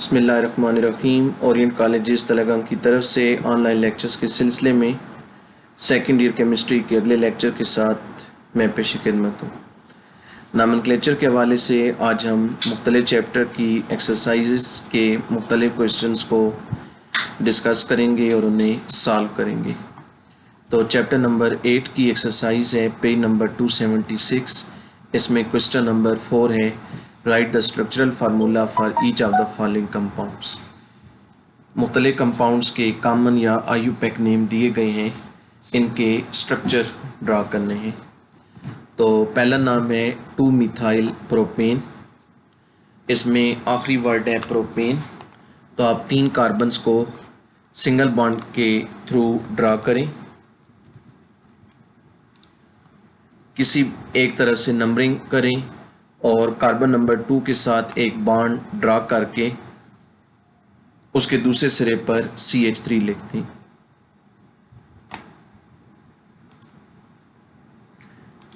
बिस्मिल्लाहिर्रहमानिर्रहीम। Orient college तलगम की तरफ से ऑनलाइन लेक्चर्स के सिलसिले में सेकेंड ईयर केमिस्ट्री के अगले लेक्चर के साथ मैं पेश खिदमत हूँ। नामनक्लेचर के हवाले से आज हम मुख्तलिफ चैप्टर की एक्सरसाइजेस के मुख्तलिफ क्वेश्चंस को डिस्कस करेंगे और उन्हें सॉल्व करेंगे। तो चैप्टर नंबर 8 की एक्सरसाइज है पेज नंबर 276। इसमें क्वेश्चन नंबर 4 है, right the structural formula for each of the following compounds. मुख्तलिफ कंपाउंड्स के कॉमन या आईयूपैक नेम दिए गए हैं, इनके स्ट्रक्चर ड्रा करने हैं। तो पहला नाम है 2-मिथाइल प्रोपेन। इसमें आखिरी वर्ड है प्रोपेन। तो आप 3 कार्बन्स को सिंगल बॉन्ड के थ्रू ड्रा करें। किसी एक तरह से नंबरिंग करें और कार्बन नंबर 2 के साथ एक बॉन्ड ड्रा करके उसके दूसरे सिरे पर CH3 लिख दें।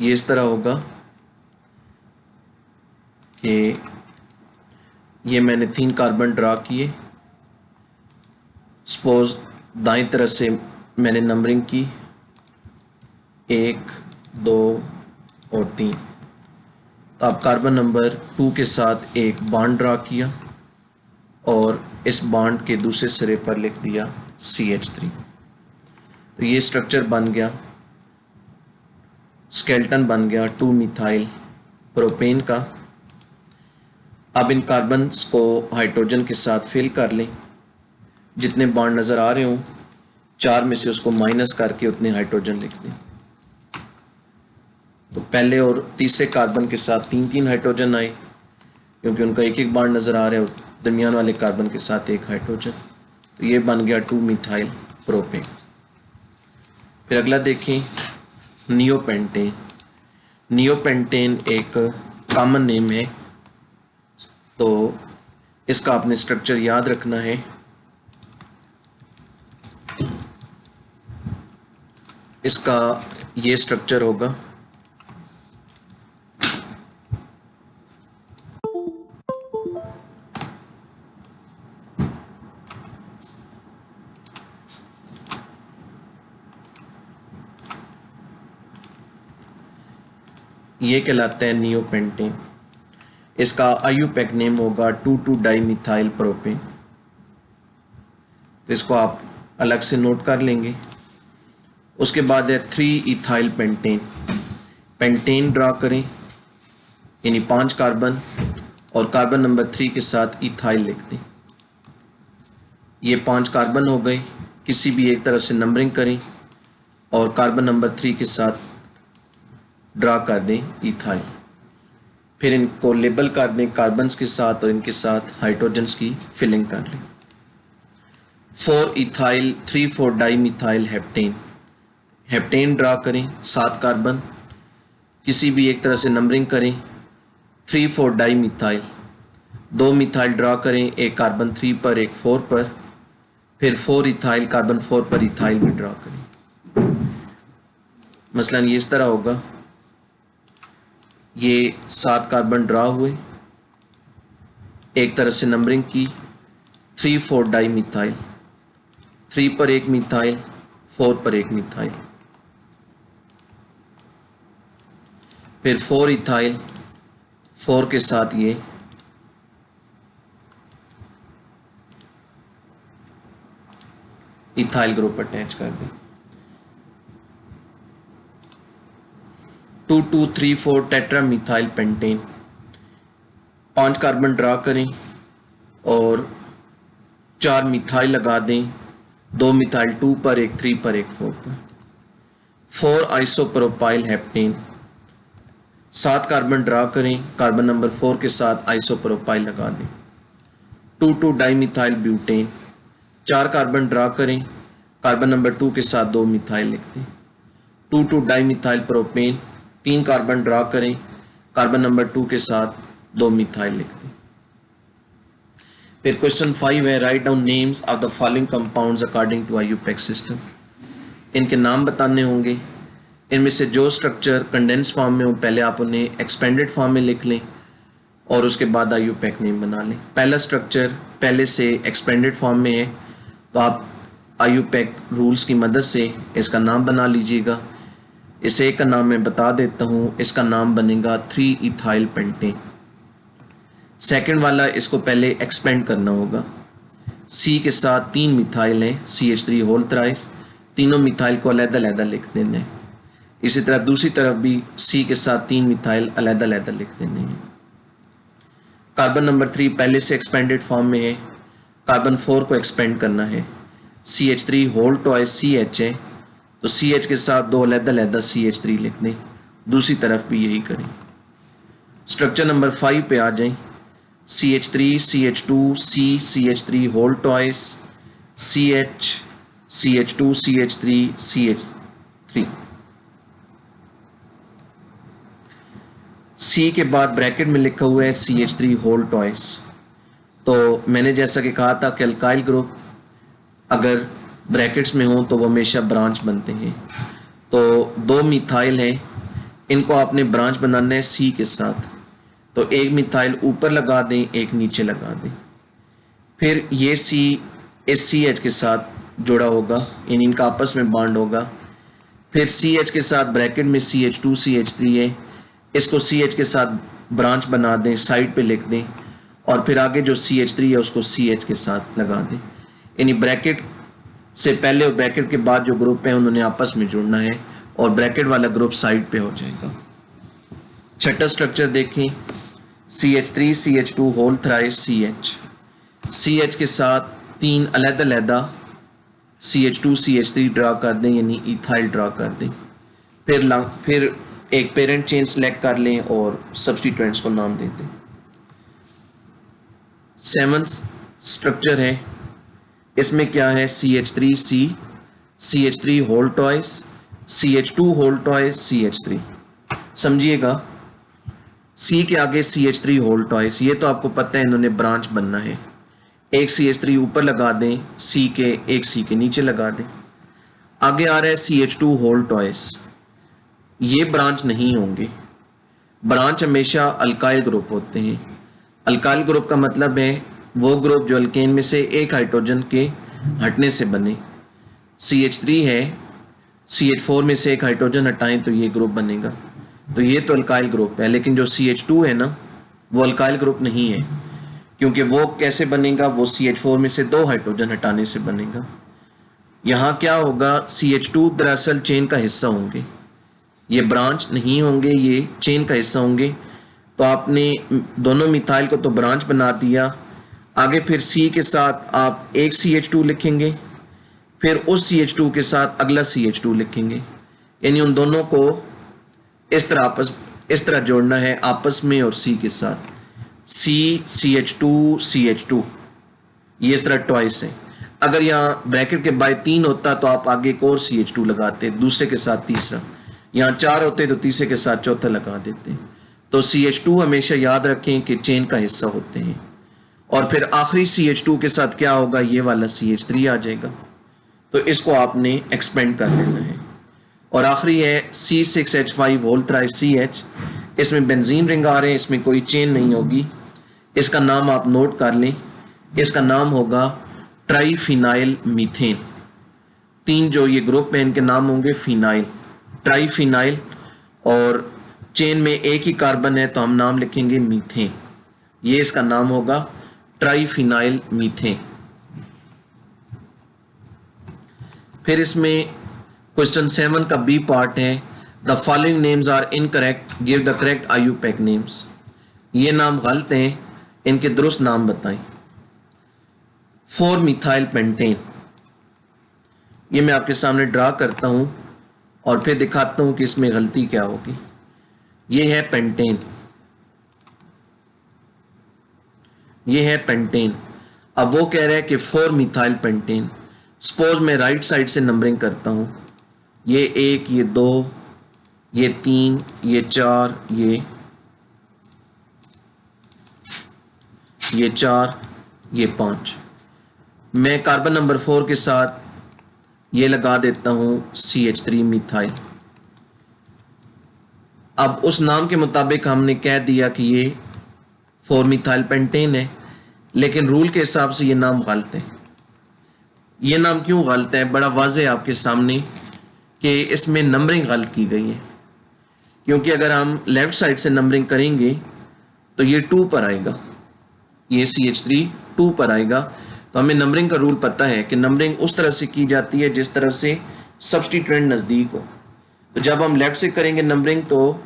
ये इस तरह होगा कि ये मैंने 3 कार्बन ड्रा किए। सपोज दाएं तरफ से मैंने नंबरिंग की 1, 2 और 3। तो आप कार्बन नंबर 2 के साथ एक बॉन्ड ड्रा किया और इस बॉन्ड के दूसरे सिरे पर लिख दिया CH3। तो ये स्ट्रक्चर बन गया, स्केलेटन बन गया 2-मिथाइल प्रोपेन का। अब इन कार्बन्स को हाइड्रोजन के साथ फिल कर लें। जितने बॉन्ड नज़र आ रहे हों 4 में से उसको माइनस करके उतने हाइड्रोजन लिख दें। तो पहले और तीसरे कार्बन के साथ 3-3 हाइड्रोजन आए, क्योंकि उनका एक एक बॉन्ड नज़र आ रहा है और दरमियान वाले कार्बन के साथ एक हाइड्रोजन। तो ये बन गया 2-मिथाइल प्रोपेन। फिर अगला देखें, नियोपेंटेन। नियोपेंटेन एक कॉमन नेम है, तो इसका आपने स्ट्रक्चर याद रखना है। इसका ये स्ट्रक्चर होगा, ये कहलाता है नियोपेंटेन। इसका आईयूपैक नेम होगा 2,2-डाइमिथाइल प्रोपेन। तो इसको आप अलग से नोट कर लेंगे। उसके बाद है 3-इथाइल पेंटेन। पेंटेन ड्रा करें, यानी 5 कार्बन और कार्बन नंबर 3 के साथ इथाइल लिख दें। ये 5 कार्बन हो गए। किसी भी एक तरह से नंबरिंग करें और कार्बन नंबर 3 के साथ ड्रा कर दें इथाइल। फिर इनको लेबल कर दें कार्बन्स के साथ और इनके साथ हाइड्रोजन्स की फिलिंग कर लें। 4-इथाइल 3,4-डाइमिथाइल हेप्टेन। हेप्टेन ड्रा करें, 7 कार्बन। किसी भी एक तरह से नंबरिंग करें। 3,4-डाइमिथाइल, 2 मिथाइल ड्रा करें, एक कार्बन 3 पर एक 4 पर। फिर 4-इथाइल कार्बन 4 पर इथाइल भी ड्रा करें। मसलन ये इस तरह होगा, ये 7 कार्बन ड्रा हुए, एक तरह से नंबरिंग की 3,4-डाइमिथाइल, 3 पर एक मिथाइल, 4 पर एक मिथाइल। फिर 4-इथाइल, 4 के साथ ये इथाइल ग्रुप अटैच कर दें। 2,2,3,4 टेट्रामिथाइल पेंटेन। 5 कार्बन ड्रा करें और 4 मिथाइल लगा दें, 2 मिथाइल 2 पर एक 3 पर एक 4 पर। 4 आइसोप्रोपाइल हेप्टेन। 7 कार्बन ड्रा करें, कार्बन नंबर 4 के साथ आइसोप्रोपाइल लगा दें। 2,2-डाइमिथाइल ब्यूटेन। 4 कार्बन ड्रा करें, कार्बन नंबर 2 के साथ 2 मिथाइल लिख दें। 2,2-डाइमिथाइल प्रोपेन। 3 कार्बन ड्रा करें, कार्बन नंबर 2 के साथ 2 मिथाइल लिख दें। फिर क्वेश्चन 5 है, write down names of the following compounds according to IUPAC system. इनके नाम बताने होंगे। इनमें से जो स्ट्रक्चर कंडेंस फॉर्म में हो पहले आप उन्हें एक्सपेंडेड फॉर्म में लिख लें और उसके बाद IUPAC नेम बना लें। पहला स्ट्रक्चर पहले से एक्सपेंडेड फॉर्म में है तो आप IUPAC रूल्स की मदद से इसका नाम बना लीजिएगा। इस एक का नाम मैं बता देता हूँ, इसका नाम बनेगा 3-इथाइल पेंटेन। सेकंड वाला इसको पहले एक्सपेंड करना होगा। C के साथ 3 मिथाइल हैं, CH3 होल थ्राइस, तीनों मिथाइल को अलग-अलग लिख देना है। इसी तरह दूसरी तरफ भी C के साथ 3 मिथाइल अलग-अलग लिख देने हैं। कार्बन नंबर 3 पहले से एक्सपेंडेड फॉर्म में है, कार्बन 4 को एक्सपेंड करना है। CH3 होल ट्वाइस CH है तो CH के साथ 2 अलग-अलग CH3 लिख दें। दूसरी तरफ भी यही करें। स्ट्रक्चर नंबर 5 पे आ जाएं। CH3 CH2 C CH3 whole twice CH CH2 CH3 CH3। C के बाद ब्रैकेट में लिखा हुआ है CH3 होल ट्वाइस। तो मैंने जैसा कि कहा था कि अल्काइल ग्रुप अगर ब्रैकेट्स में हो तो वो हमेशा ब्रांच बनते हैं। तो 2 मिथाइल हैं, इनको आपने ब्रांच बनाना है C के साथ। तो एक मिथाइल ऊपर लगा दें, एक नीचे लगा दें। फिर ये C इस CH के साथ जुड़ा होगा, इनका आपस में बॉन्ड होगा। फिर CH के साथ ब्रैकेट में CH2 CH3 है, इसको CH के साथ ब्रांच बना दें, साइड पे लिख दें और फिर आगे जो CH3 है उसको CH के साथ लगा दें। यानी ब्रैकेट से पहले और ब्रैकेट के बाद जो ग्रुप है उन्होंने आपस में जुड़ना है और ब्रैकेट वाला ग्रुप साइड पे हो जाएगा। छठा स्ट्रक्चर देखें, CH3 CH2 whole thrice CH। CH के साथ 3 अलग-अलग CH2 CH3 ड्रा कर दें, यानी इथाइल ड्रा कर दें। फिर एक पेरेंट चेन सेलेक्ट कर लें और सब्स्टिट्यूएंट्स को नाम दे दें। 7th स्ट्रक्चर है, इसमें क्या है CH3 C CH3 whole twice CH2 whole twice CH3। समझिएगा, C के आगे CH3 होल ट्वाइस, ये तो आपको पता है इन्होंने ब्रांच बनना है। एक CH3 ऊपर लगा दें C के, एक C के नीचे लगा दें। आगे आ रहा है CH2 होल ट्वाइस, ये ब्रांच नहीं होंगे। ब्रांच हमेशा अल्काइल ग्रुप होते हैं। अल्काइल ग्रुप का मतलब है वो ग्रुप जो अल्केन में से एक हाइड्रोजन के हटने से बने। CH3 है, CH4 में से एक हाइड्रोजन हटाएं तो ये ग्रुप बनेगा, तो ये तो अल्काइल ग्रुप है। लेकिन जो CH2 है ना, वो अल्काइल ग्रुप नहीं है, क्योंकि वो कैसे बनेगा, वो CH4 में से 2 हाइड्रोजन हटाने से बनेगा। यहाँ क्या होगा, CH2 दरअसल चेन का हिस्सा होंगे, ये ब्रांच नहीं होंगे, ये चेन का हिस्सा होंगे। तो आपने दोनों मिथाइल को तो ब्रांच बना दिया। आगे फिर C के साथ आप एक CH2 लिखेंगे, फिर उस CH2 के साथ अगला CH2 लिखेंगे, यानी उन दोनों को इस तरह जोड़ना है आपस में और C के साथ। C CH2 CH2 ये इस तरह ट्वाइस है। अगर यहाँ ब्रैकेट के बाद 3 होता तो आप आगे एक और CH2 लगाते, दूसरे के साथ तीसरा। यहाँ 4 होते तो तीसरे के साथ चौथा लगा देते। तो CH2 हमेशा याद रखें कि चेन का हिस्सा होते हैं। और फिर आखिरी CH2 के साथ क्या होगा, ये वाला CH3 आ जाएगा। तो इसको आपने एक्सपेंड कर लेना है। और आखिरी है C6H5 होल थ्राइस CH, इसमें बेंजीन रिंग आ रहे हैं, इसमें कोई चेन नहीं होगी। इसका नाम आप नोट कर लें, इसका नाम होगा ट्राइफिनाइल मीथेन। 3 जो ये ग्रुप है इनके नाम होंगे फिनाइल, ट्राइफिनाइल, और चेन में एक ही कार्बन है तो हम नाम लिखेंगे मीथेन। ये इसका नाम होगा ट्राइफिनाइल मीथेन। फिर इसमें क्वेश्चन 7 का बी पार्ट है, the following names are incorrect, give the correct IUPAC names. ये नाम गलत हैं, इनके दुरुस्त नाम बताएं। 4 मिथाइल पेंटेन, ये मैं आपके सामने ड्रा करता हूं और फिर दिखाता हूं कि इसमें गलती क्या होगी। ये है पेंटेन, ये है पेंटेन। अब वो कह रहा है कि 4 मिथाइल पेंटेन। सपोज मैं राइट साइड से नंबरिंग करता हूं, ये 1, ये 2, ये 3, ये 4, ये 4, ये 5। मैं कार्बन नंबर 4 के साथ ये लगा देता हूं CH3 मिथाइल। अब उस नाम के मुताबिक हमने कह दिया कि ये 4 मिथाइल पेंटेन है, लेकिन रूल के हिसाब से ये नाम गलत है। ये नाम क्यों गलत है? बड़ा वाज़े आपके सामने कि इसमें नंबरिंग गलत की गई है, क्योंकि अगर हम लेफ्ट साइड से नंबरिंग करेंगे तो ये 2 पर आएगा, ये CH3 2 पर आएगा। तो हमें नंबरिंग का रूल पता है कि नंबरिंग उस तरह से की जाती है जिस तरह से सब्स्टिट्यूएंट नज़दीक हो। तो जब हम लेफ्ट से करेंगे नंबरिंग तो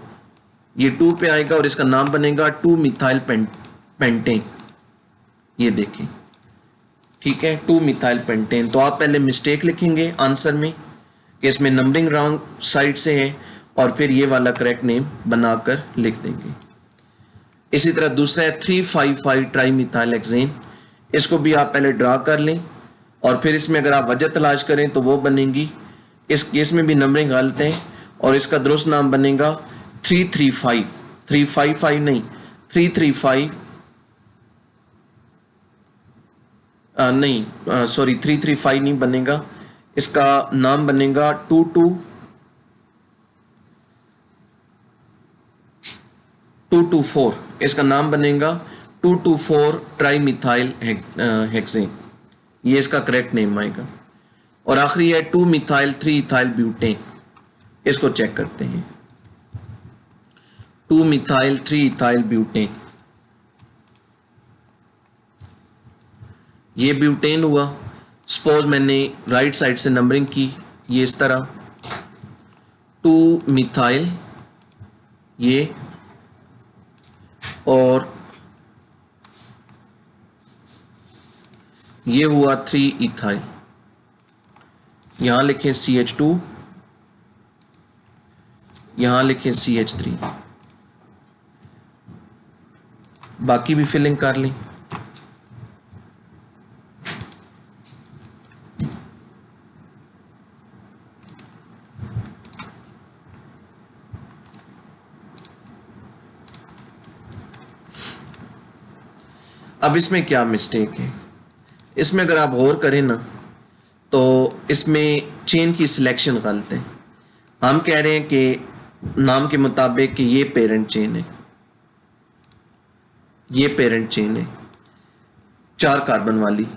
ये 2 पे आएगा और इसका नाम बनेगा 2 मिथाइल पेंटेन। ये देखें, ठीक है, 2 मिथाइल पेंटेन। तो आप पहले मिस्टेक लिखेंगे आंसर में कि इसमें नंबरिंग रॉन्ग साइड से है, और फिर ये वाला करेक्ट नेम बनाकर लिख देंगे। इसी तरह दूसरा है 3,5,5 ट्राई मिथाइल हेक्सेन। इसको भी आप पहले ड्रा कर लें और फिर इसमें अगर आप वजह तलाश करें तो वो बनेगी, इस केस में भी नंबरिंग गलत है और इसका दुरुस्त नाम बनेगा 335, 355 नहीं, 335 नहीं, सॉरी 335 नहीं बनेगा, इसका नाम बनेगा 224, इसका नाम बनेगा 224 ट्राई मिथाइल हेक्सेन। ये इसका करेक्ट नेम आएगा। और आखिरी है 2 मिथाइल 3 इथाइल ब्यूटेन। इसको चेक करते हैं, 2 मिथाइल 3 इथाइल ब्यूटेन। ये ब्यूटेन हुआ। सपोज मैंने राइट साइड से नंबरिंग की, ये इस तरह 2 मिथाइल ये, और ये हुआ 3 इथाइल। यहां लिखें CH2, यहां लिखें CH3। बाकी भी फिलिंग कर लें। अब इसमें क्या मिस्टेक है? इसमें अगर आप गौर करें ना तो इसमें चेन की सिलेक्शन गलत है। हम कह रहे हैं कि नाम के मुताबिक कि ये पेरेंट चेन है, ये पेरेंट चेन है 4 कार्बन वाली,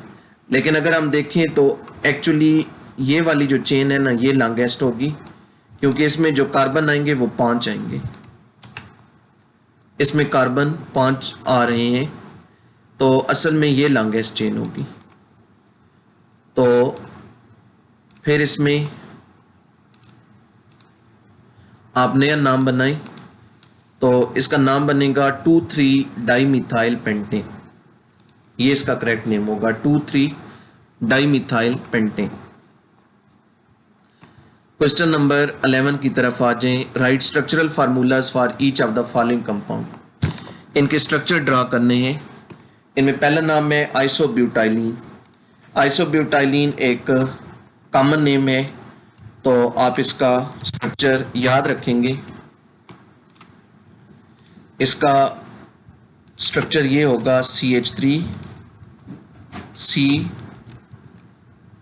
लेकिन अगर हम देखें तो एक्चुअली ये वाली जो चेन है ना ये लॉन्गेस्ट होगी, क्योंकि इसमें जो कार्बन आएंगे वो 5 आएंगे, इसमें कार्बन 5 आ रहे हैं, तो असल में ये लॉन्गेस्ट चेन होगी। तो फिर इसमें आप नया नाम बनाएं, तो इसका नाम बनेगा 2,3 डाइमिथाइल पेंटेन। ये इसका करेक्ट नेम होगा 2,3 डाइमिथाइल पेंटेन। क्वेश्चन नंबर 11 की तरफ आ जाएं। Right structural formulas for each of the following compound. इनके स्ट्रक्चर ड्रा करने हैं। इनमें पहला नाम है आइसोब्यूटाइलिन। आइसोब्यूटाइलिन एक कॉमन नेम है, तो आप इसका स्ट्रक्चर याद रखेंगे। इसका स्ट्रक्चर ये होगा CH3 C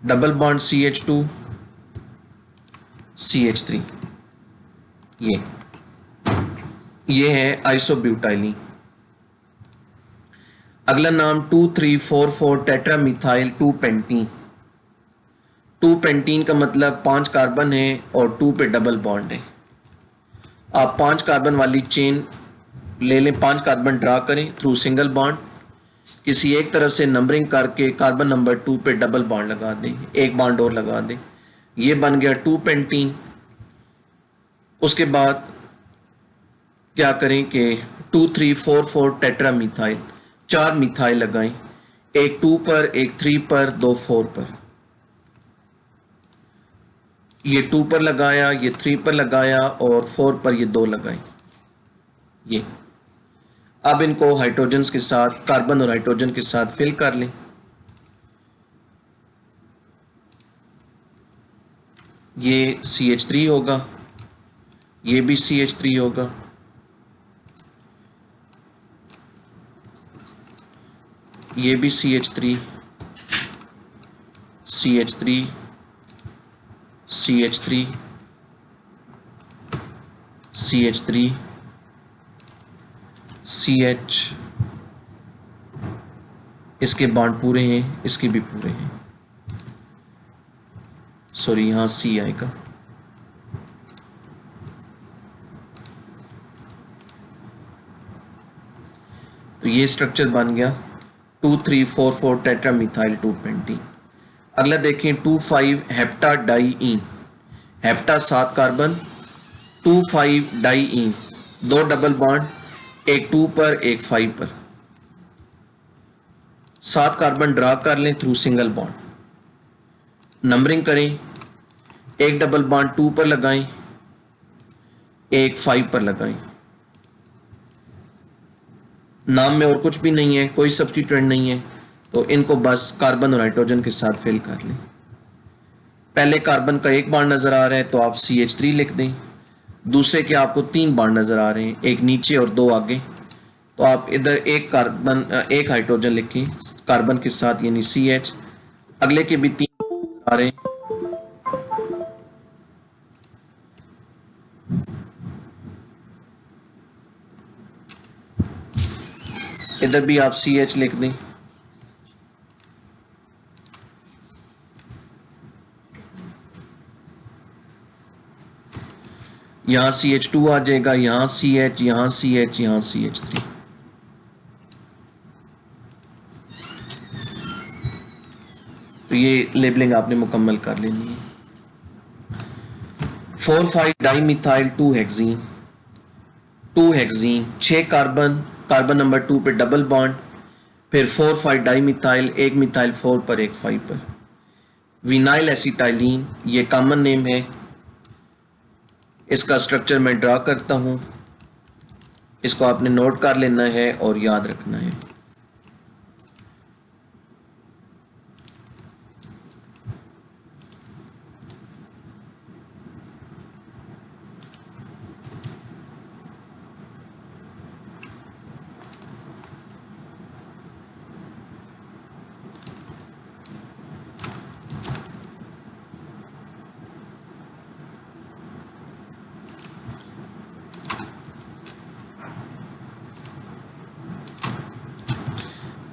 double bond CH2 CH3। ये है आइसोब्यूटाइलिन। अगला नाम 2,3,4,4 टेट्रामिथाइल 2 पेंटीन। 2 पेंटीन का मतलब 5 कार्बन है और 2 पे डबल बॉन्ड है। आप 5 कार्बन वाली चेन ले लें, 5 कार्बन ड्रा करें थ्रू सिंगल बॉन्ड, किसी एक तरफ से नंबरिंग करके कार्बन नंबर 2 पे डबल बॉन्ड लगा दें, एक बॉन्ड और लगा दें, ये बन गया 2 पेंटीन। उसके बाद क्या करें कि 2,3,4,4 टेट्रामिथाइल, 4 मिथाइल लगाएं, एक 2 पर, एक 3 पर, 2 4 पर। ये 2 पर लगाया, ये 3 पर लगाया और 4 पर ये 2 लगाए। ये अब इनको हाइड्रोजन के साथ, कार्बन और हाइड्रोजन के साथ फिल कर लें। ये CH3 होगा, ये भी CH3 होगा, ये भी CH3, CH3, CH3, CH3, CH, इसके बॉन्ड पूरे हैं, इसके भी पूरे हैं, सॉरी यहाँ सी आएगा। तो ये स्ट्रक्चर बन गया 2344 टेट्रामिथाइल 220। अगला देखें 25 hepta diene, hepta 7 carbon, 25 diene, 2 double bond, एक 2 पर एक 5 पर, 7 कार्बन ड्रा कर लें थ्रू सिंगल बॉन्ड, नंबरिंग करें, एक डबल बॉन्ड 2 पर लगाएं, एक 5 पर लगाएं। नाम में और कुछ भी नहीं है, कोई सब्स्टिट्यूएंट नहीं है, तो इनको बस कार्बन और नाइट्रोजन के साथ फिल कर लें। पहले कार्बन का एक बॉन्ड नजर आ रहा है तो आप CH3 लिख दें, दूसरे के आपको 3 बॉन्ड नजर आ रहे हैं, एक नीचे और 2 आगे, तो आप इधर एक कार्बन एक हाइड्रोजन लिखें कार्बन के साथ यानी CH, अगले के भी 3 आ रहे हैं, इधर भी आप CH लिख दें। यहां CH2 आ जाएगा, यहां CH, यहां CH, यहां CH3। तो ये लेबलिंग आपने मुकम्मल कर लेनी है। 4,5 dimethyl 2 hexene, 2 hexene, 6 carbon, carbon number 2 पे डबल बॉन्ड, फिर 4,5 डाइमिथाइल, एक मिथाइल 4 पर एक 5 पर, विनाइल एसिटाइलिन, ये कॉमन नेम है। इसका स्ट्रक्चर मैं ड्रा करता हूं, इसको आपने नोट कर लेना है और याद रखना है।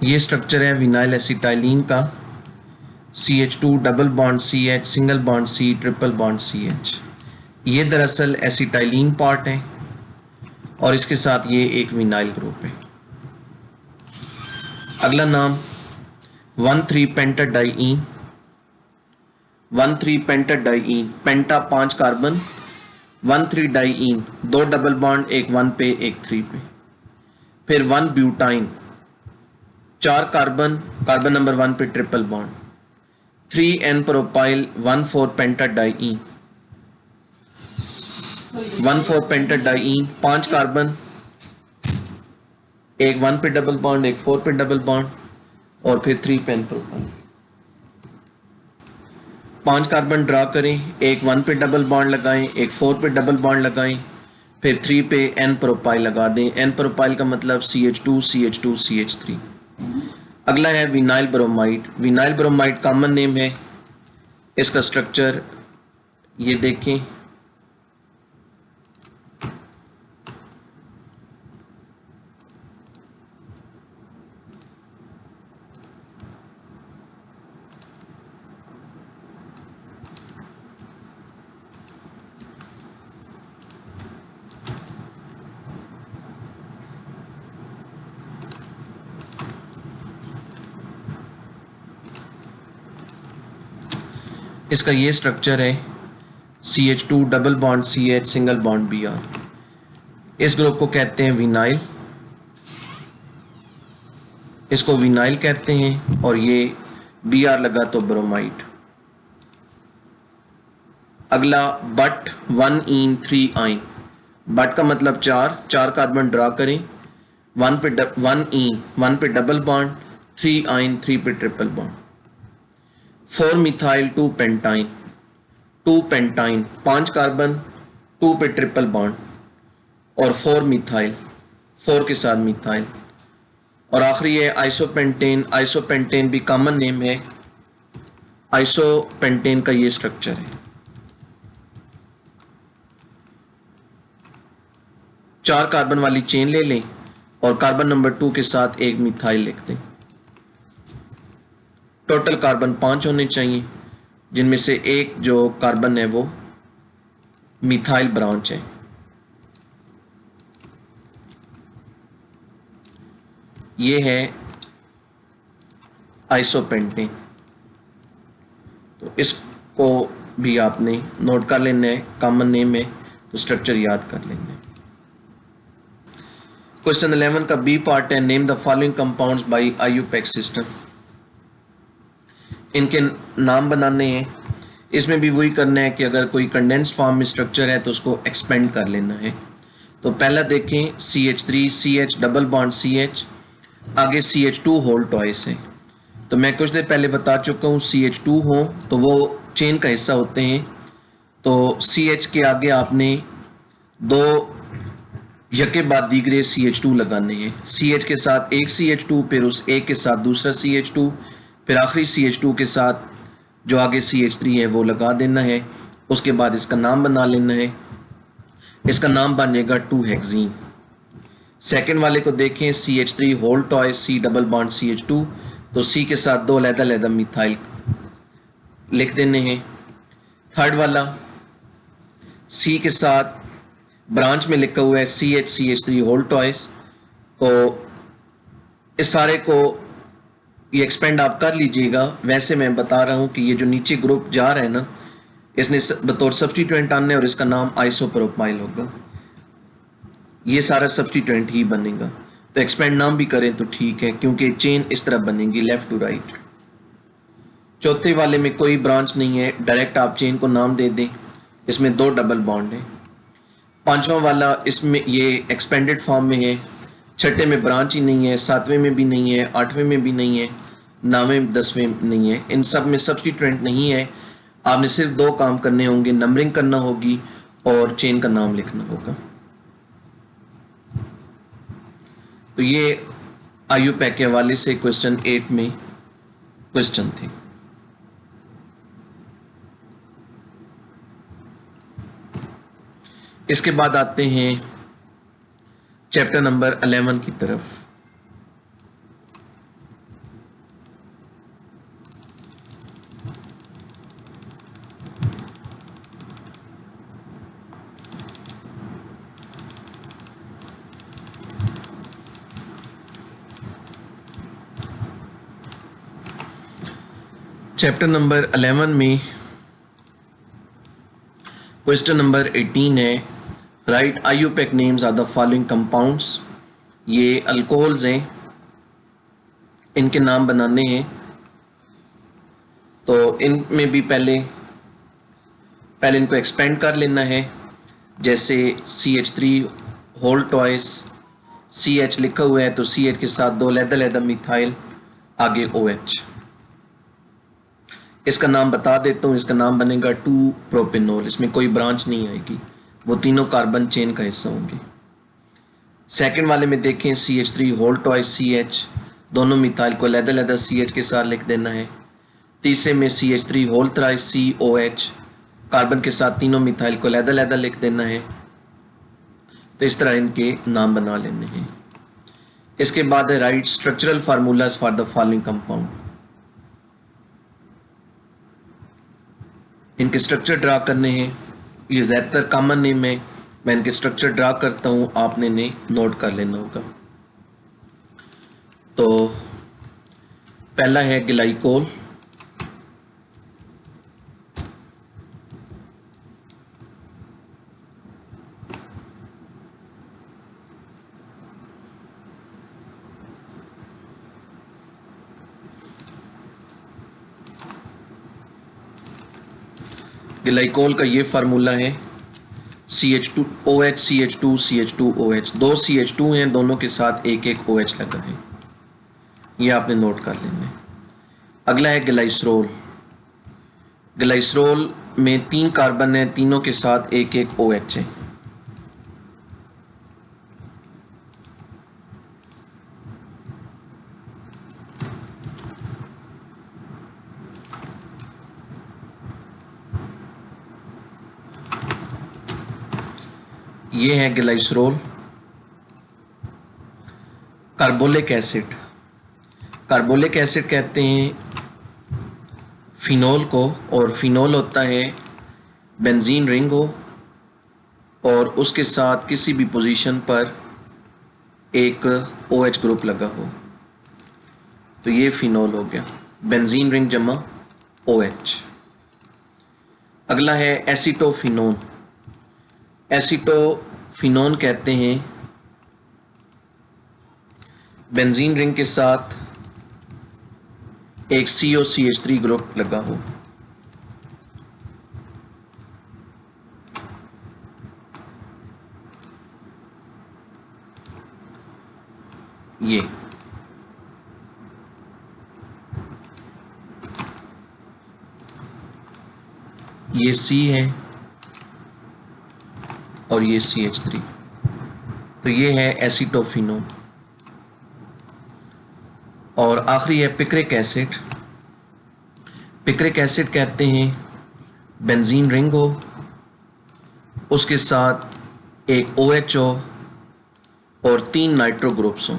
ये स्ट्रक्चर है विनाइल एसिटाइलिन का, CH2 double bond CH, single bond C, triple bond CH। ये दरअसल एसिटाइलिन पार्ट है और इसके साथ ये एक विनाइल ग्रुप है। अगला नाम 13 पेंटाडाइईन, 13 पेंटाडाइईन, पेंटा 5 कार्बन, 13 डाइईन, 2 डबल बॉन्ड, एक 1 पे एक 3 पे, फिर 1 ब्यूटाइन, 4 कार्बन, कार्बन नंबर 1 पे triple bond, 3N propyl, 1,4 पेंटाडाइईन, 1,4 पेंटाडाइईन, 5 carbon, एक 1 पे डबल बॉन्ड, एक 4 पे डबल बॉन्ड, और फिर 3 पेन प्रोपाइल। 5 कार्बन ड्रा करें, एक 1 पे डबल बॉन्ड लगाएं, एक 4 पे डबल बॉन्ड लगाएं, फिर 3 पे N प्रोपाइल लगा दें। N प्रोपाइल का मतलब CH2 CH2 CH3। अगला है vinyl bromide, vinyl bromide common name है। इसका स्ट्रक्चर ये देखें, इसका ये स्ट्रक्चर है CH2 double bond CH, single bond Br। इस ग्रुप को कहते हैं विनाइल, इसको विनाइल कहते हैं, और ये Br लगा तो ब्रोमाइड। अगला बट 1ene 3ine, बट का मतलब 4 कार्बन ड्रा करें, 1 पे डबल बॉन्ड, 3ine 3 पे triple bond, 4 methyl 2 pentyne, 2 pentyne, 5 carbon, 2 पे ट्रिपल बॉन्ड, और 4 मिथाइल, 4 के साथ मिथाइल, और आखिरी है आइसोपेंटेन। आइसोपेंटेन भी कॉमन नेम है। आइसोपेंटेन का ये स्ट्रक्चर है, 4 कार्बन वाली चेन ले लें और कार्बन नंबर 2 के साथ एक मिथाइल लिख दें। टोटल कार्बन 5 होने चाहिए, जिनमें से एक जो कार्बन है वो मिथाइल ब्रांच है। ये है आइसोपेंटेन। तो इसको भी आपने नोट कर लेना है, कॉमन नेम है तो स्ट्रक्चर याद कर लेना है। क्वेश्चन 11 का बी पार्ट है, name the following compounds by IUPAC system. इनके नाम बनाने हैं। इसमें भी वही करना है कि अगर कोई कंडेंस्ड फॉर्म में स्ट्रक्चर है तो उसको एक्सपेंड कर लेना है। तो पहला देखें CH3, CH double bond CH, आगे CH2 होल ट्वाइस है। तो मैं कुछ देर पहले बता चुका हूँ CH2 हो तो वो चेन का हिस्सा होते हैं। तो CH के आगे आपने दो यके बाद दीगरे CH2 लगाने हैं। CH के साथ एक CH2, फिर उस एक के साथ दूसरा CH2, फिर आखिरी CH2 के साथ जो आगे CH3 है वो लगा देना है। उसके बाद इसका नाम बना लेना है। इसका नाम बनेगा 2-हेक्सीन। सेकेंड वाले को देखें CH3 होल टॉय C डबल बॉन्ड CH2, तो C के साथ दो अलग-अलग मिथाइल लिख देने हैं। थर्ड वाला C के साथ ब्रांच में लिखा हुआ है CH3 होल टॉयस। तो इस सारे को ये एक्सपेंड आप कर लीजिएगा। वैसे मैं बता रहा हूं कि ये जो नीचे ग्रुप जा रहा है ना, इसने बतौर सब्स्टिट्यूएंट आना है और इसका नाम आइसोप्रोपाइल होगा। ये सारा सब्स्टिट्यूएंट ही बनेगा। तो एक्सपेंड नाम भी करें तो ठीक है, क्योंकि चेन इस तरह बनेगी लेफ्ट टू राइट। चौथे वाले में कोई ब्रांच नहीं है, डायरेक्ट आप चेन को नाम दे दें। इसमें दो डबल बॉन्ड है। पांचवा वाला इसमें ये एक्सपेंडेड फॉर्म में है। छठे में ब्रांच ही नहीं है, सातवें में भी नहीं है, आठवें में भी नहीं है, नौवें 10वें नहीं है। इन सब में सब्स्टिट्यूएंट नहीं है। आपने सिर्फ दो काम करने होंगे, नंबरिंग करना होगी और चेन का नाम लिखना होगा। तो ये आईयूपैक के हवाले से क्वेश्चन 8 में क्वेश्चन थे। इसके बाद आते हैं चैप्टर नंबर 11 की तरफ। चैप्टर नंबर 11 में क्वेश्चन नंबर 18 है, write IUPAC names are the following compounds. ये अल्कोहल्स हैं, इनके नाम बनाने हैं। तो इनमें भी पहले इनको एक्सपेंड कर लेना है। जैसे CH3 होल टॉयस, CH लिखा हुआ है तो CH के साथ दो अलग-अलग मिथाइल, आगे OH। इसका नाम बता देता हूँ, इसका नाम बनेगा 2-प्रोपेनॉल। इसमें कोई ब्रांच नहीं आएगी, वो तीनों कार्बन चेन का हिस्सा होंगे। सेकंड वाले में देखें CH3 होल टॉयस CH, दोनों मिथाइल को अलग-अलग CH के साथ लिख देना है। तीसरे में CH3 whole thrice COH, carbon के साथ तीनों मिथाइल को अलग-अलग लिख देना है। तो इस तरह इनके नाम बना लेने हैं। इसके बाद है right structural formulas for the following compound. इनके स्ट्रक्चर ड्रा करने हैं। ये ज़्यादातर कॉमन नेम है, मैं इनके स्ट्रक्चर ड्रा करता हूँ, आपने ने नोट कर लेना होगा। तो पहला है ग्लाइकोल, ग्लाइकोल का ये फार्मूला है CH2OH CH2 CH2OH। दो CH2 हैं, दोनों के साथ एक एक OH लगा है, ये आपने नोट कर लेना है। अगला है ग्लाइसरोल। ग्लाइसरोल में 3 कार्बन है, तीनों के साथ एक एक OH है। ये है glycerol. Carbolic acid, carbolic acid कहते हैं फिनोल को, और फिनोल होता है बेंजीन रिंग हो और उसके साथ किसी भी पोजीशन पर एक OH ग्रुप लगा हो, तो ये फिनोल हो गया, बेंजीन रिंग जमा OH। अगला है एसीटोफिनोन। एसीटोफिनोन कहते हैं बेंजीन रिंग के साथ एक COCH3 ग्रुप लगा हो। ये C है और ये CH3, तो ये है एसीटोफिनोन। और आखिरी है पिक्रिक एसिड। पिक्रिक एसिड कहते हैं बेंजीन रिंग हो, उसके साथ एक OH हो और 3 नाइट्रो ग्रुप्स हों।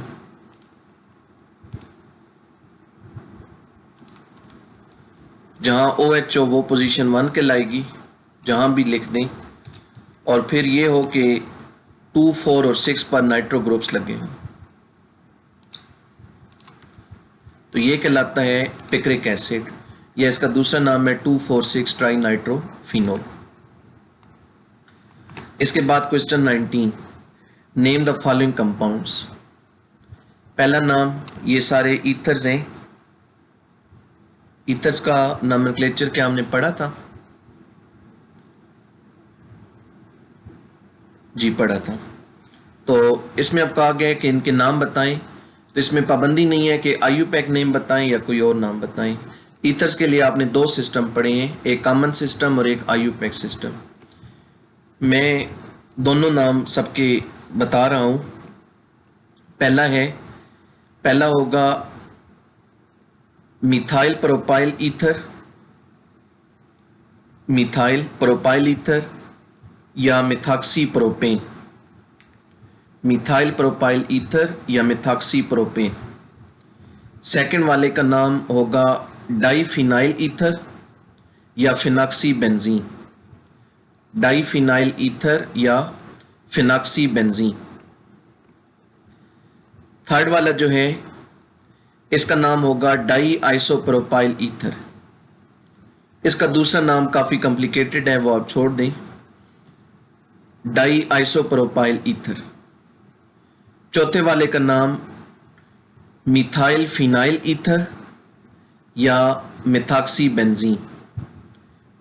जहां OH हो वो पोजीशन 1 के लाएगी, जहां भी लिख दें, और फिर ये हो कि 2, 4 और 6 पर नाइट्रो ग्रुप्स लगे हों, तो ये कहलाता है पिक्रिक एसिड, या इसका दूसरा नाम है 2,4,6 ट्राई नाइट्रोफिनोल। इसके बाद question 19, name the following compounds. पहला नाम, ये सारे ईथर्स हैं। ईथर्स का नॉमेनक्लेचर क्या हमने पढ़ा था? जी पढ़ा था। तो इसमें अब कहा गया है कि इनके नाम बताएं, तो इसमें पाबंदी नहीं है कि IUPAC नेम बताएं या कोई और नाम बताएं। ईथर्स के लिए आपने 2 सिस्टम पढ़े हैं, एक कॉमन सिस्टम और एक IUPAC सिस्टम। मैं दोनों नाम सबके बता रहा हूं। पहला होगा methyl propyl ether, methyl propyl ether या methoxy propane. Methyl propyl ether या मिथॉक्सी प्रोपेन। सेकंड वाले का नाम होगा डाईफिनाइल ईथर या फिनॉक्सी बेंजीन। डाईफिनाइल ईथर या फिनॉक्सी बेंजीन। थर्ड वाला जो है, इसका नाम होगा डाई आइसोप्रोपाइल ईथर। इसका दूसरा नाम काफी कॉम्प्लिकेटेड है, वो आप छोड़ दें। Di isopropyl ether. चौथे वाले का नाम मिथाइल फिनाइल ईथर या methoxy benzene.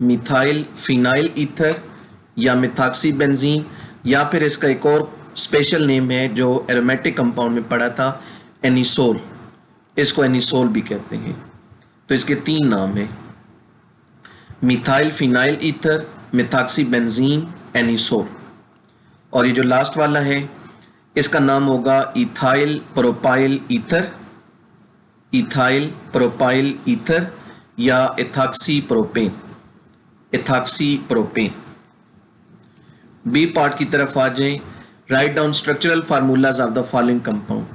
Methyl phenyl ether या मिथॉक्सी बेंजीन, या फिर इसका एक और स्पेशल नेम है जो एरोमेटिक कंपाउंड में पढ़ा था, एनिसोल। इसको एनिसोल भी कहते हैं। तो इसके 3 नाम हैं, methyl phenyl ether, methoxy benzene, anisole. और ये जो लास्ट वाला है, इसका नाम होगा ethyl propyl ether, ethyl propyl ether या ethoxy propane, ethoxy propane. B part की तरफ आ जाएं। Write down structural formulas of the following compound.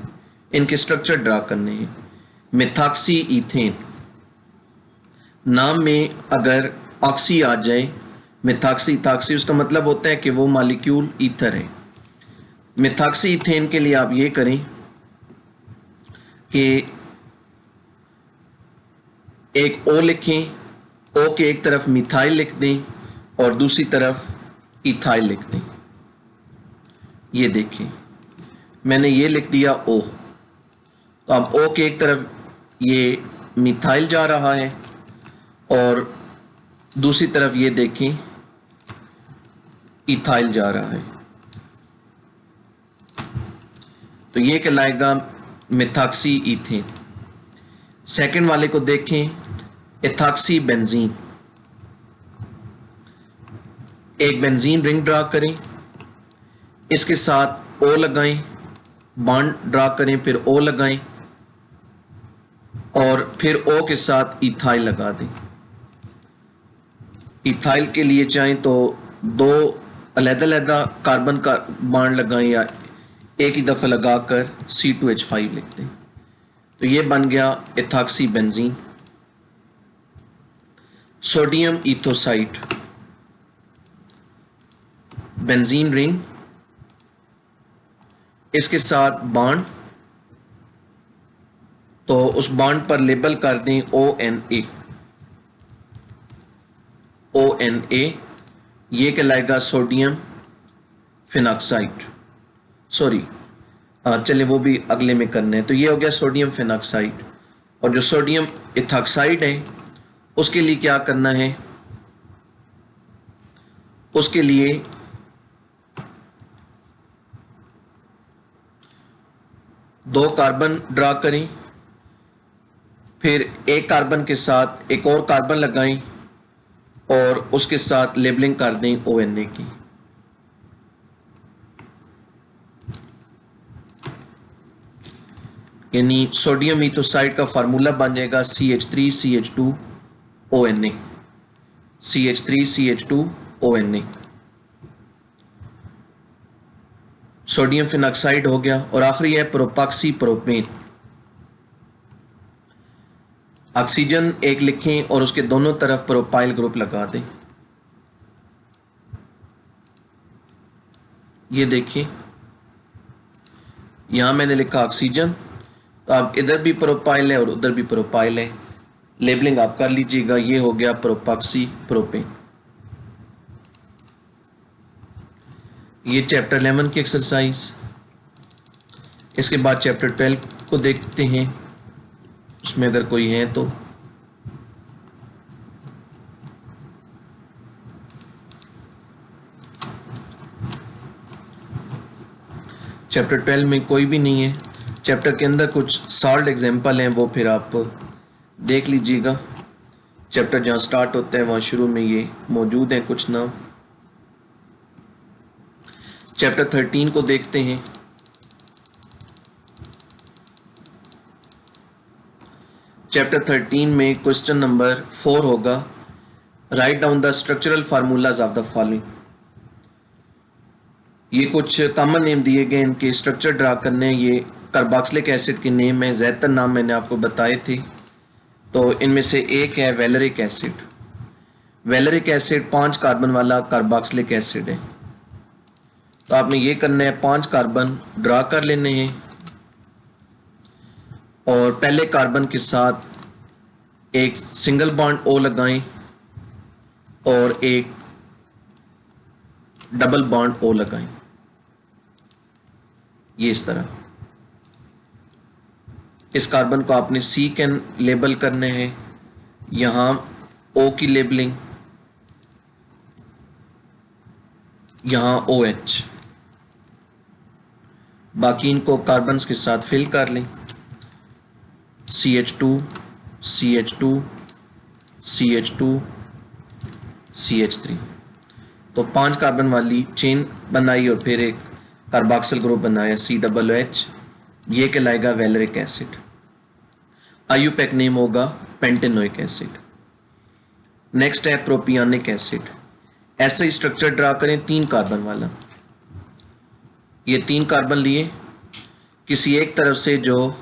इनके स्ट्रक्चर ड्रा करने हैं। मिथॉक्सी ईथेन, नाम में अगर ऑक्सी आ जाए, मिथॉक्सी इथॉक्सी, उसका मतलब होता है कि वो मॉलिक्यूल ईथर है। मिथॉक्सी ईथेन के लिए आप ये करें कि एक O लिखें, O के एक तरफ मिथाइल लिख दें और दूसरी तरफ इथाइल लिख दें। ये देखें, मैंने ये लिख दिया O। तो अब O के एक तरफ ये मिथाइल जा रहा है और दूसरी तरफ ये देखें इथाइल जा रहा है, तो ये कहलाएगा मिथॉक्सी ईथेन। सेकंड वाले को देखें, इथॉक्सी बेंजीन। एक बेंजीन रिंग ड्रा करें, इसके साथ O लगाएं, बॉन्ड ड्रा करें, फिर O लगाएं और फिर O के साथ इथाइल लगा दें। इथाइल के लिए चाहें तो 2 अलग-अलग कार्बन का बॉन्ड लगाएं या एक ही दफा लगाकर C2H5 लिख दें। तो ये बन गया ethoxy benzene. Sodium ethoxide, benzene ring, इसके साथ बॉन्ड, तो उस बॉन्ड पर लेबल कर दें ONA। ONA ये कहलाएगा सोडियम फिनॉक्साइड। सॉरी, चलिए वो भी अगले में करने हैं। तो ये हो गया सोडियम फिनॉक्साइड। और जो सोडियम इथॉक्साइड है उसके लिए क्या करना है, उसके लिए दो कार्बन ड्रा करें, फिर एक कार्बन के साथ एक और कार्बन लगाएं और उसके साथ लेबलिंग कर दें ONA की। यानी सोडियम इथोसाइड का फार्मूला बन जाएगा CH3CH2ONA, CH3CH2ONA। सोडियम फिनॉक्साइड हो गया। और आखिरी है प्रोपॉक्सी प्रोपेन। ऑक्सीजन एक लिखें और उसके दोनों तरफ प्रोपाइल ग्रुप लगा दें। ये देखिए यहां मैंने लिखा ऑक्सीजन, तो अब इधर भी प्रोपाइल है और उधर भी प्रोपाइल है। लेबलिंग आप कर लीजिएगा। ये हो गया प्रोपॉक्सी प्रोपेन। ये चैप्टर 11 की एक्सरसाइज। इसके बाद चैप्टर 12 को देखते हैं, उसमें अगर कोई है तो। चैप्टर 12 में कोई भी नहीं है। चैप्टर के अंदर कुछ सॉल्व एग्जाम्पल हैं, वो फिर आप देख लीजिएगा। चैप्टर जहाँ स्टार्ट होता है वहाँ शुरू में ये मौजूद है कुछ नाम। चैप्टर 13 को देखते हैं। चैप्टर 13 में क्वेश्चन नंबर 4 होगा, right down the structural formulas of the following. ये कुछ कॉमन नेम दिए गए, इनके स्ट्रक्चर ड्रा करने। ये कार्बोक्सिलिक एसिड के नेम है, ज़्यादातर नाम मैंने आपको बताए थे। तो इनमें से एक है वैलेरिक एसिड। वैलेरिक एसिड 5 कार्बन वाला कार्बोक्सिलिक एसिड है। तो आपने ये करना है, 5 कार्बन ड्रा कर लेने हैं और पहले कार्बन के साथ एक सिंगल बॉन्ड O लगाएं और एक डबल बॉन्ड O लगाएं। ये इस तरह। इस कार्बन को आपने C लेबल करने हैं, यहां O की लेबलिंग, यहां OH। बाकी इनको कार्बन के साथ फिल कर लें, CH2 CH2 CH2 CH3। तो 5 कार्बन वाली चेन बनाई और फिर एक कार्बोक्सिल ग्रुप बनाया COOH। ये कहलाएगा वैलेरिक एसिड। आईयूपैक नेम होगा पेंटेनोइक एसिड। नेक्स्ट है प्रोपियानिक एसिड। ऐसा ही स्ट्रक्चर ड्रा करें, 3 कार्बन वाला। ये 3 कार्बन लिए, किसी एक तरफ से जो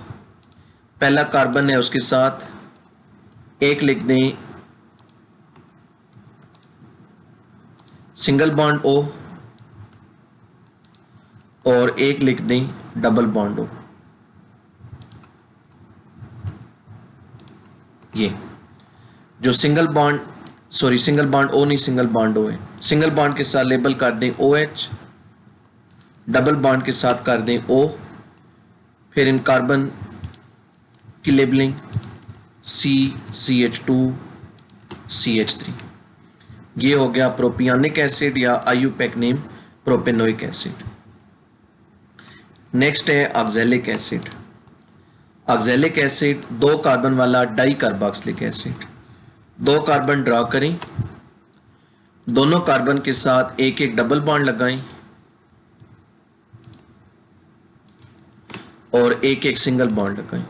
पहला कार्बन है उसके साथ एक लिख दें सिंगल बॉन्ड O और एक लिख दें डबल बॉन्ड O। ये जो सिंगल बॉन्ड O नहीं, सिंगल बॉन्ड O है। सिंगल बॉन्ड के साथ लेबल कर दें OH, डबल बॉन्ड के साथ कर दें O, फिर इन कार्बन की लेबलिंग CH2 CH3। ये हो गया प्रोपियानिक एसिड या IUPAC name propanoic acid. Next है oxalic acid. Oxalic acid 2 carbon वाला di carboxylic acid. 2 carbon draw करें, दोनों कार्बन के साथ एक एक डबल बॉन्ड लगाएं और एक एक सिंगल बॉन्ड लगाएं।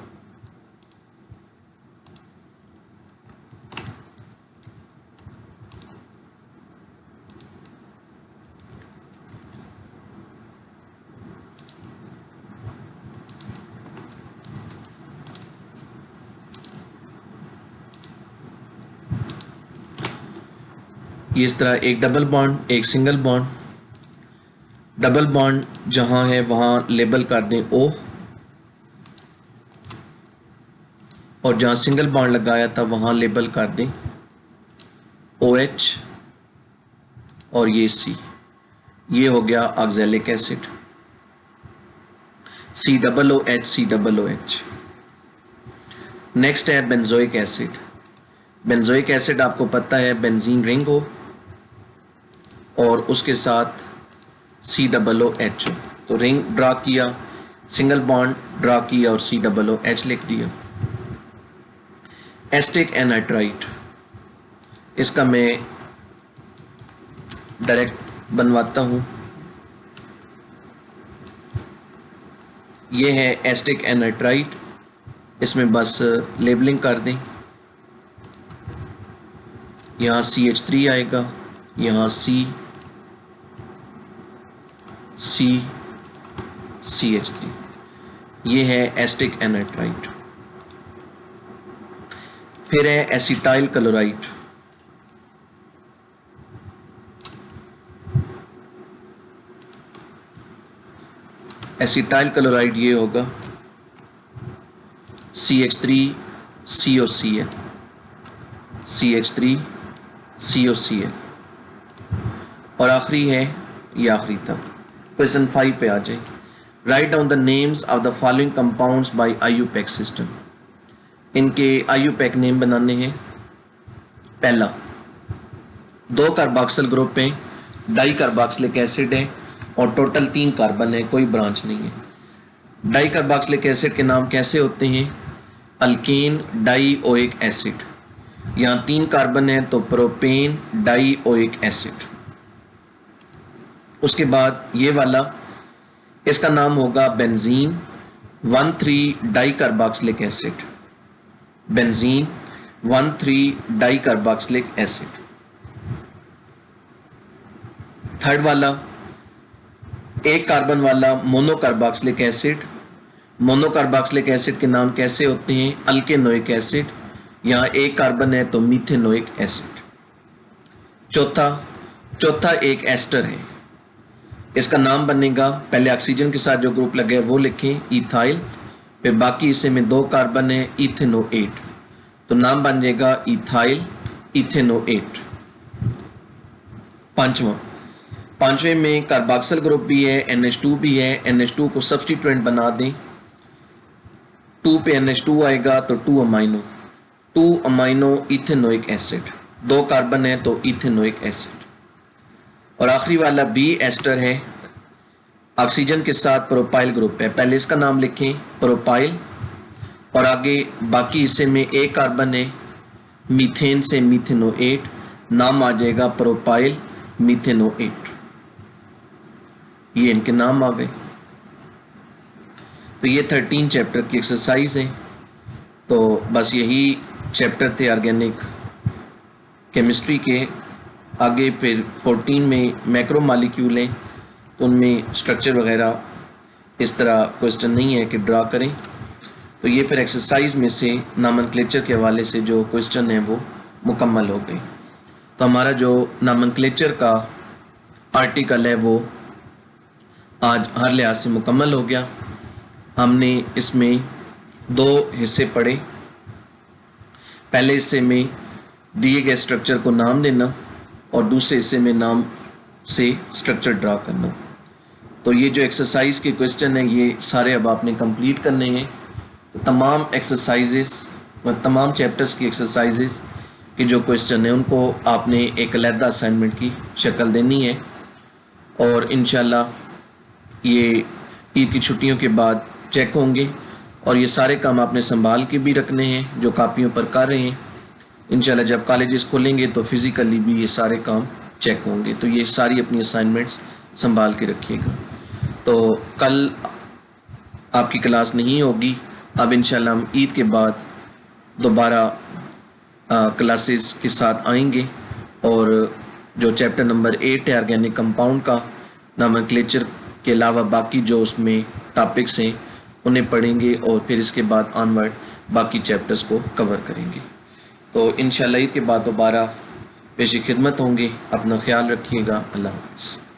ये इस तरह एक डबल बॉन्ड, एक सिंगल बॉन्ड। डबल बॉन्ड जहां है वहां लेबल कर दें O, और जहां सिंगल बॉन्ड लगाया था वहां लेबल कर दें OH और ये C। ये हो गया oxalic acid, COOH COOH। Next है बेंजोइक एसिड। बेंजोइक एसिड आपको पता है बेंजीन रिंग हो और उसके साथ COOH हो, तो रिंग ड्रा किया, सिंगल बॉन्ड ड्रा किया और COOH लिख दिया। एस्टिक एनाइट्राइट, इसका मैं डायरेक्ट बनवाता हूं। ये है एस्टिक एनाइट्राइट, इसमें बस लेबलिंग कर दें। यहाँ CH3 आएगा, यहाँ CH3, ये है एस्टिक एनाइट्राइट। फिर है एसिटाइल क्लोराइड। एसिटाइल क्लोराइड ये होगा CH3COCl, CH3COCl। और आखिरी है, ये आखिरी था। क्वेश्चन 5 पे आ जाए। Write down the names of the following compounds by IUPAC system. इनके IUPAC नेम बनाने हैं। पहला, 2 कार्बोक्सिल ग्रुप है, डाई कार्बोक्सिलिक एसिड है और टोटल 3 कार्बन है, कोई ब्रांच नहीं है। डाई कार्बोक्सिलिक एसिड के नाम कैसे होते हैं? Alkanedioic acid. यहाँ 3 कार्बन है तो प्रोपेन डाईओइक एसिड। उसके बाद ये वाला, इसका नाम होगा benzene 1,3 di carboxylic acid. Benzene 1,3 di carboxylic acid. Third वाला, 1 कार्बन वाला मोनोकार्बोक्सिलिक एसिड। मोनोकार्बोक्सिलिक एसिड के नाम कैसे होते हैं? अल्केनोइक एसिड। यहाँ 1 कार्बन है तो मीथेनोइक एसिड। चौथा एक एस्टर है, इसका नाम बनेगा, पहले ऑक्सीजन के साथ जो ग्रुप लगे वो लिखें, इथाइल। फिर बाकी इसे में 2 कार्बन है, इथेनोएट, तो नाम बन जाएगा इथाइल इथेनोएट। पांचवें में कार्बोक्सिल ग्रुप भी है, NH2 भी है। NH2 को सब्स्टिट्यूएंट बना दें, 2 पे NH2 आएगा तो 2 अमाइनो इथेनोइक एसिड। 2 कार्बन है तो इथेनोइक एसिड। और आखिरी वाला बी एस्टर है, ऑक्सीजन के साथ प्रोपाइल ग्रुप है, पहले इसका नाम लिखें प्रोपाइल, और आगे बाकी हिस्से में 1 कार्बन है, मीथेन से मीथेनोएट, नाम आ जाएगा प्रोपाइल मीथेनोएट। ये इनके नाम आ गए। तो ये 13 चैप्टर की एक्सरसाइज है। तो बस यही चैप्टर थे ऑर्गेनिक केमिस्ट्री के। आगे फिर 14 में मैक्रो मॉलिक्यूल हैं, तो उनमें स्ट्रक्चर वगैरह इस तरह क्वेश्चन नहीं है कि ड्रा करें। तो ये फिर एक्सरसाइज में से नॉमेनक्लेचर के हवाले से जो क्वेश्चन है वो मुकम्मल हो गए। तो हमारा जो नॉमेनक्लेचर का आर्टिकल है वो आज हर लिहाज से मुकम्मल हो गया। हमने इसमें 2 हिस्से पढ़े। पहले हिस्से में दिए गए स्ट्रक्चर को नाम देना और दूसरे हिस्से में नाम से स्ट्रक्चर ड्रा करना। तो ये जो एक्सरसाइज के क्वेश्चन हैं ये सारे अब आपने कंप्लीट करने हैं। तो तमाम एक्सरसाइजेस व तमाम चैप्टर्स की एक्सरसाइजेस के जो क्वेश्चन हैं उनको आपने एक अलहदा असाइनमेंट की शक्ल देनी है, और इंशाल्लाह ये ईद की छुट्टियों के बाद चेक होंगे। और ये सारे काम आपने संभाल के भी रखने हैं जो कापियों पर कर रहे हैं। इंशाल्लाह जब कॉलेजेस खोलेंगे तो फिज़िकली भी ये सारे काम चेक होंगे। तो ये सारी अपनी असाइनमेंट्स संभाल के रखिएगा। तो कल आपकी क्लास नहीं होगी। अब इंशाल्लाह हम ईद के बाद दोबारा क्लासेस के साथ आएंगे, और जो चैप्टर नंबर 8 है ऑर्गेनिक कंपाउंड का, नॉमेनक्लेचर के अलावा बाकी जो उसमें टॉपिक्स हैं उन्हें पढ़ेंगे, और फिर इसके बाद ऑनवर्ड बाकी चैप्टर्स को कवर करेंगे। तो इंशाल्लाह ईद के बाद दोबारा पेशी खिदमत होंगे। अपना ख्याल रखिएगा। अल्लाह हाफ़िज़।